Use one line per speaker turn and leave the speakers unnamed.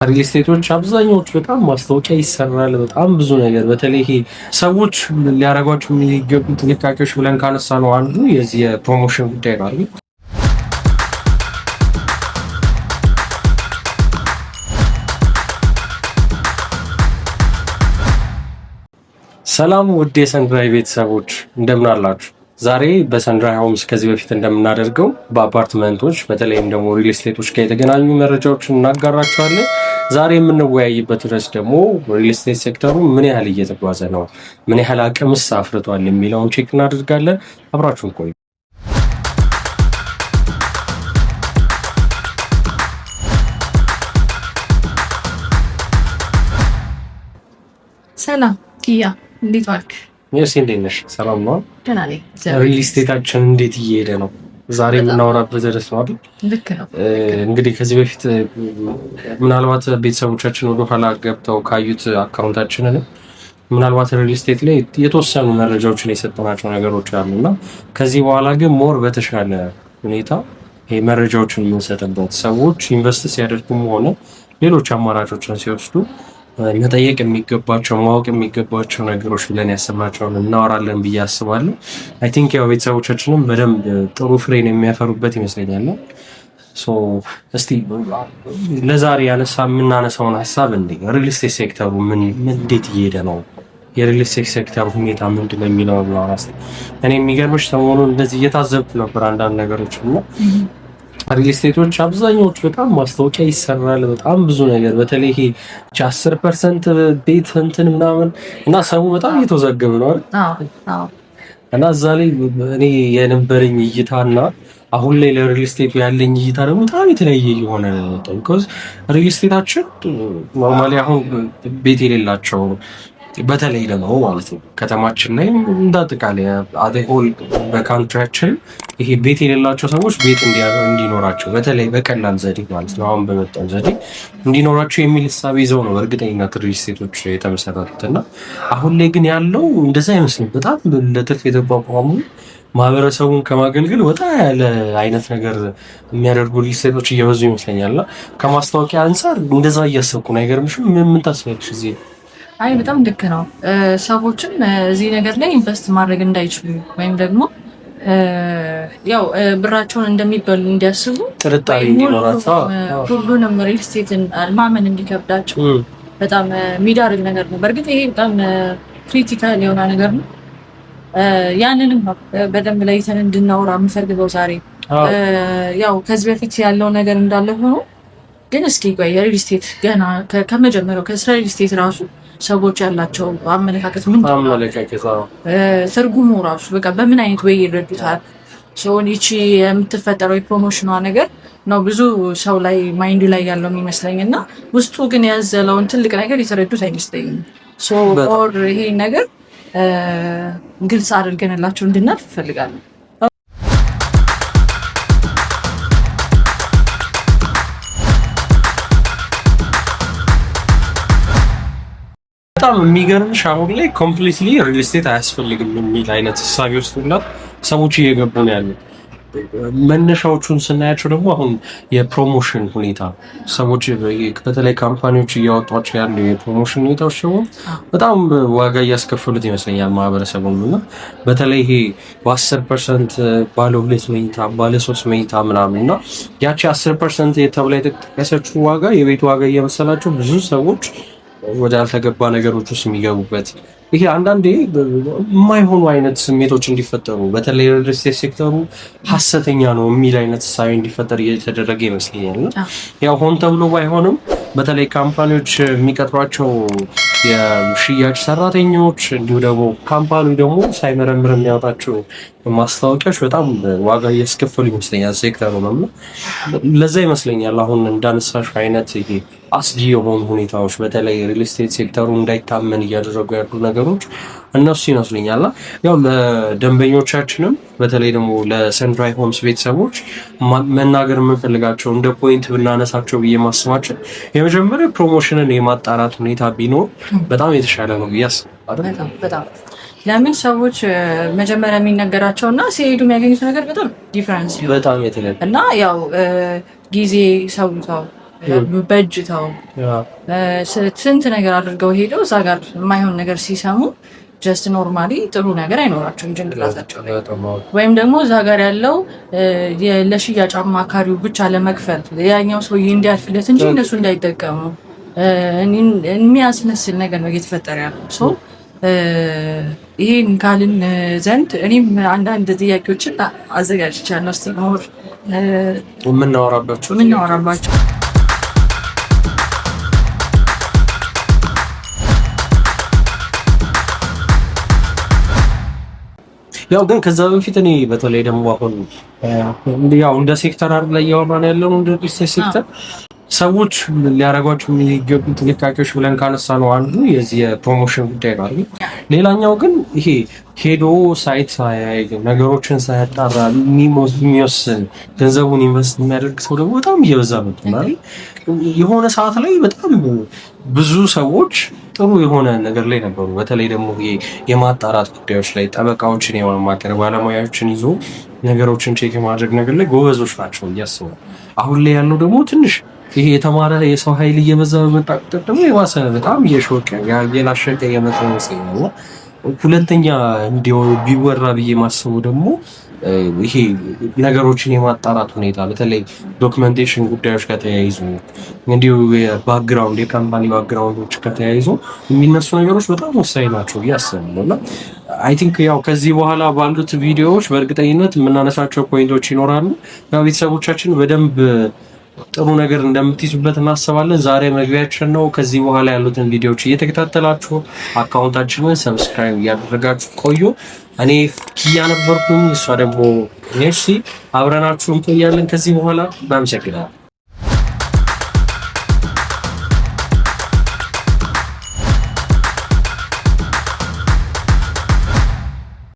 ሪል ስቴቶች አብዛኞቹ በጣም ማስታወቂያ ይሰራል፣ በጣም ብዙ ነገር። በተለይ ይሄ ሰዎች ሊያረጓቸው የሚገቡ ጥንቃቄዎች ብለን ካነሳ ነው አንዱ የዚህ የፕሮሞሽን ጉዳይ ነው አይደል? ሰላም ውድ የሰንድራይ ቤተሰቦች እንደምን አላችሁ? ዛሬ በሰንድራይ ሆምስ ከዚህ በፊት እንደምናደርገው በአፓርትመንቶች በተለይም ደግሞ ሪል ስቴቶች ጋር የተገናኙ መረጃዎችን እናጋራቸዋለን። ዛሬ የምንወያይበት ርዕስ ደግሞ ሪል ስቴት ሴክተሩ ምን ያህል እየተጓዘ ነው፣ ምን ያህል አቅምስ አፍርቷል የሚለውን ቼክ እናደርጋለን። አብራችሁን ቆዩ።
ሰላም ኪያ፣ እንዴት ዋልክ?
ሜርሲ፣ እንዴት ነሽ? ሰላም ነው?
ደህና ነኝ።
ሪል ስቴታችን እንዴት እየሄደ ነው? ዛሬ የምናወራበት ርዕስ ነው አይደል?
ልክ ነው።
እንግዲህ ከዚህ በፊት ምናልባት ቤተሰቦቻችን ወደ ኋላ ገብተው ካዩት አካውንታችንን ምናልባት ሪል ስቴት ላይ የተወሰኑ መረጃዎችን የሰጠናቸው ነገሮች አሉና ከዚህ በኋላ ግን ሞር በተሻለ ሁኔታ ይሄ መረጃዎችን የምንሰጥበት ሰዎች ኢንቨስት ሲያደርጉም ሆነ ሌሎች አማራጮችን ሲወስዱ መጠየቅ የሚገባቸው ማወቅ የሚገባቸው ነገሮች ብለን ያሰብናቸውን እናወራለን ብዬ አስባለሁ። አይ ቲንክ ያው ቤተሰቦቻችንም በደንብ ጥሩ ፍሬን የሚያፈሩበት ይመስለኛል። እስቲ ለዛሬ የምናነሳውን ሀሳብ ሪል ስቴት ሴክተሩ እንዴት እየሄደ ነው፣ የሪል ስቴት ሴክተሩ ሁኔታ ምንድን ነው የሚለው ነው። እኔ የሚገርምሽ ሰሞኑን እንደዚህ እየታዘብኩ ነበር አንዳንድ ነገሮች እና ሪል ስቴቶች አብዛኞቹ በጣም ማስታወቂያ ይሰራል፣ በጣም ብዙ ነገር። በተለይ ይሄ 10% ቤት እንትን ምናምን እና ሰው በጣም እየተወዘገበ ነው አይደል? እና እዛ ላይ እኔ የነበረኝ እይታና አሁን ላይ ለሪል ስቴቱ ያለኝ እይታ ደግሞ በጣም የተለያየ የሆነ ነው። ቢኮዝ ሪል ስቴታችን ኖርማሊ አሁን ቤት የሌላቸው በተለይ ደግሞ ማለት ነው ከተማችን ላይ እንዳጠቃላይ አሁን በካንትሪያችን ይሄ ቤት የሌላቸው ሰዎች ቤት እንዲኖራቸው በተለይ በቀላል ዘዴ ማለት ነው አሁን በመጣው ዘዴ እንዲኖራቸው የሚል ሀሳብ ይዘው ነው በእርግጠኝነት ሪል ስቴቶች የተመሰረቱት። እና አሁን ላይ ግን ያለው እንደዛ አይመስልም። በጣም ለትርፍ የተቋቋሙ ማህበረሰቡን ከማገልገል ወጣ ያለ አይነት ነገር የሚያደርጉ ሪል ስቴቶች እየበዙ ይመስለኛል። እና ከማስታወቂያ አንጻር እንደዛ እያሰብኩ ነው። አይገርምሽም? ምን ታስቢያለሽ እዚህ?
አይ በጣም ልክ ነው። ሰዎችም እዚህ ነገር ላይ ኢንቨስት ማድረግ እንዳይችሉ ወይም ደግሞ ያው ብራቸውን እንደሚበሉ እንዲያስቡ
ጥርጣሬ እንዲኖራቸው
ሁሉንም ሪል ስቴትን ማመን እንዲከብዳቸው በጣም የሚዳርግ ነገር ነው። በእርግጥ ይሄ በጣም ክሪቲካል የሆነ ነገር ነው። ያንንም በደንብ ለይተን እንድናወራ የምፈልገው ዛሬ። ያው ከዚህ በፊት ያለው ነገር እንዳለ ሆኖ ግን እስኪ ቆይ የሪል ስቴት ገና ከመጀመሪያው ከስራ ሪል ስቴት ራሱ ሰዎች ያላቸው አመለካከት ምንድን ነው? ትርጉሙ ራሱ በቃ በምን አይነት ወይ ይረዱታል? ሰውን ይቺ የምትፈጠረው የፕሮሞሽኗ ነገር ነው ብዙ ሰው ላይ ማይንዱ ላይ ያለው የሚመስለኝ እና ውስጡ ግን ያዘለውን ትልቅ ነገር የተረዱት አይመስለኝም። ኦር ይሄ ነገር ግልጽ አድርገንላቸው እንድናልፍ እፈልጋለሁ።
በጣም የሚገርምሽ አሁን ላይ ኮምፕሊትሊ ሪል ስቴት አያስፈልግም የሚል አይነት እሳቤ ውስጥ ሁላ ሰዎች እየገቡ ነው ያሉት። መነሻዎቹን ስናያቸው ደግሞ አሁን የፕሮሞሽን ሁኔታ ሰዎች በተለይ ካምፓኒዎች እያወጧቸው ያሉ የፕሮሞሽን ሁኔታዎች ደግሞ በጣም ዋጋ እያስከፈሉት ይመስለኛል ማህበረሰቡን። እና በተለይ ይሄ በ10% ባለ 2 መኝታ ባለ 3 መኝታ ምናምን እና ያቺ 10% የተብላ የተጠቀሰችው ዋጋ የቤት ዋጋ እየመሰላቸው ብዙ ሰዎች ወደ አልተገባ ነገሮች ውስጥ የሚገቡበት ይሄ አንዳንዴ የማይሆኑ አይነት ስሜቶች እንዲፈጠሩ በተለይ ሪል ስቴት ሴክተሩ ሀሰተኛ ነው የሚል አይነት እሳቤ እንዲፈጠር እየተደረገ ይመስለኛል። ያው ሆን ተብሎ ባይሆንም በተለይ ካምፓኒዎች የሚቀጥሯቸው የሽያጭ ሰራተኞች እንዲሁ ደግሞ ካምፓኒው ደግሞ ሳይመረምር የሚያወጣቸው ማስታወቂያዎች በጣም ዋጋ እያስከፈሉ ይመስለኛል ሴክተሩ ነው። ለዛ ይመስለኛል አሁን እንዳነሳሽ አይነት ይሄ አስጊ የሆኑ ሁኔታዎች በተለይ ሪል ስቴት ሴክተሩ እንዳይታመን እያደረጉ ያሉ ነገሮች እነሱ ይመስለኛል። ያው ለደንበኞቻችንም በተለይ ደግሞ ለሰንድራይ ሆምስ ቤተሰቦች መናገር የምንፈልጋቸው እንደ ፖይንት ብናነሳቸው ብዬ ማስባቸው የመጀመሪያ ፕሮሞሽንን የማጣራት ሁኔታ ቢኖር በጣም የተሻለ ነው ብዬ አስባለሁ።
በጣም ለምን ሰዎች መጀመሪያ የሚነገራቸው እና ሲሄዱ የሚያገኙት ነገር በጣም ዲፈረንስ
በጣም የተለየ
እና ያው ጊዜ ሰው በእጅተው ስንት ነገር አድርገው ሄደው እዛ ጋር የማይሆን ነገር ሲሰሙ ጀስት ኖርማሊ ጥሩ ነገር አይኖራቸውም ጭንቅላታቸው ላይ። ወይም ደግሞ እዛ ጋር ያለው ለሽያጭ አማካሪው ብቻ ለመክፈል ያኛው ሰውዬ እንዲያልፍለት እንጂ እነሱ እንዳይጠቀሙ የሚያስመስል ነገር ነው እየተፈጠረ ያለው። ይሄን ካልን ዘንድ እኔም አንዳንድ ጥያቄዎችን አዘጋጅቻለሁ። እስቲ ሞር
የምናወራባቸው ያው ግን ከዛ በፊት እኔ በተለይ ደግሞ አሁን ያው እንደ ሴክተር አይደል ላይ ያወራን ያለው እንደ ሴክተር ሰዎች ሊያረጓቸው የሚገቡ ጥንቃቄዎች ብለን ካነሳ ነው አንዱ የዚህ የፕሮሞሽን ጉዳይ ነው አይደል። ሌላኛው ግን ይሄ ሄዶ ሳይት ሳያይ ነገሮችን ሳያጣራ የሚወስን ገንዘቡን ኢንቨስት የሚያደርግ ሰው ደግሞ በጣም እየበዛ መጥቷል። የሆነ ሰዓት ላይ በጣም ብዙ ሰዎች ጥሩ የሆነ ነገር ላይ ነበሩ። በተለይ ደግሞ የማጣራት ጉዳዮች ላይ ጠበቃዎችን የማማከር ባለሙያዎችን ይዞ ነገሮችን ቼክ የማድረግ ነገር ላይ ጎበዞች ናቸው እያስባል። አሁን ላይ ያለው ደግሞ ትንሽ ይሄ የተማረ የሰው ኃይል እየበዛ በመጣ ቁጥር ደግሞ የባሰ በጣም እየሾቀ ያላሸቀ የመጣ ነው። ሁለተኛ እንዲያው ቢወራ ብዬ ማስቡ ደግሞ ይሄ ነገሮችን የማጣራት ሁኔታ በተለይ ዶክመንቴሽን ጉዳዮች ከተያይዙ እንዲሁ የባክግራውንድ የካምፓኒ ባክግራውንዶች ከተያይዙ የሚነሱ ነገሮች በጣም ወሳኝ ናቸው እያስባለሁ። እና አይ ቲንክ ያው ከዚህ በኋላ ባሉት ቪዲዮዎች በእርግጠኝነት የምናነሳቸው ፖይንቶች ይኖራሉ። ያው ቤተሰቦቻችን በደንብ ጥሩ ነገር እንደምትይዙበት እናስባለን። ዛሬ መግቢያችን ነው። ከዚህ በኋላ ያሉትን ቪዲዮዎች እየተከታተላችሁ አካውንታችንን ሰብስክራይብ እያደረጋችሁ ቆዩ። እኔ ኪያ ነበርኩኝ፣ እሷ ደግሞ ኔርሲ። አብረናችሁ እንቆያለን ከዚህ በኋላ። እናመሰግናለን።